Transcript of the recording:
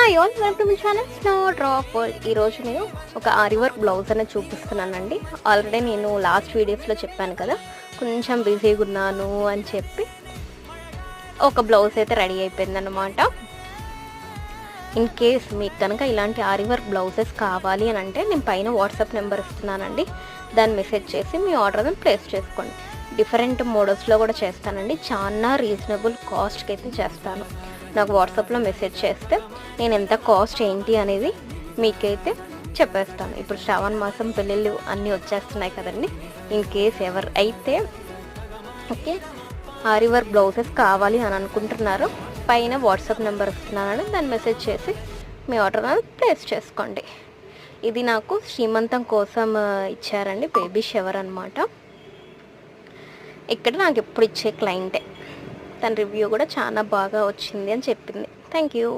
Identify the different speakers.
Speaker 1: Hi all, welcome to my channel snow drop world. ఈరోజు నేను ఒక ఆరి వర్క్ బ్లౌజ్ అనేది చూపిస్తున్నానండి. ఆల్రెడీ నేను లాస్ట్ వీడియోస్లో చెప్పాను కదా, కొంచెం బిజీగా ఉన్నాను అని చెప్పి ఒక బ్లౌజ్ అయితే రెడీ అయిపోయిందన్నమాట. ఇన్ కేస్ మీకు కనుక ఇలాంటి ఆరి వర్క్ బ్లౌజెస్ కావాలి అని అంటే నేను పైన వాట్సాప్ నెంబర్ ఇస్తున్నానండి. దాన్ని మెసేజ్ చేసి మీ ఆర్డర్ అనేది ప్లేస్ చేసుకోండి. డిఫరెంట్ మోడల్స్లో కూడా చేస్తానండి. చాలా రీజనబుల్ కాస్ట్కి అయితే చేస్తాను. నాకు వాట్సాప్లో మెసేజ్ చేస్తే నేను ఎంత కాస్ట్ ఏంటి అనేది మీకైతే చెప్పేస్తాను. ఇప్పుడు శ్రావణ మాసం పెళ్ళిళ్ళు అన్నీ వచ్చేస్తున్నాయి కదండి. ఇన్ కేస్ ఎవరు అయితే ఓకే ఆరి వర్క్ బ్లౌజెస్ కావాలి అని అనుకుంటున్నారో పైన వాట్సాప్ నెంబర్ ఇస్తున్నానని దాన్ని మెసేజ్ చేసి మీ ఆర్డర్ అనేది ప్లేస్ చేసుకోండి. ఇది నాకు శ్రీమంతం కోసం ఇచ్చారండి, బేబీ షవర్ అనమాట. ఇక్కడ నాకు ఎప్పుడు ఇచ్చే క్లయింటే. తన రివ్యూ కూడా చాలా బాగా వచ్చింది అని చెప్పింది. Thank you.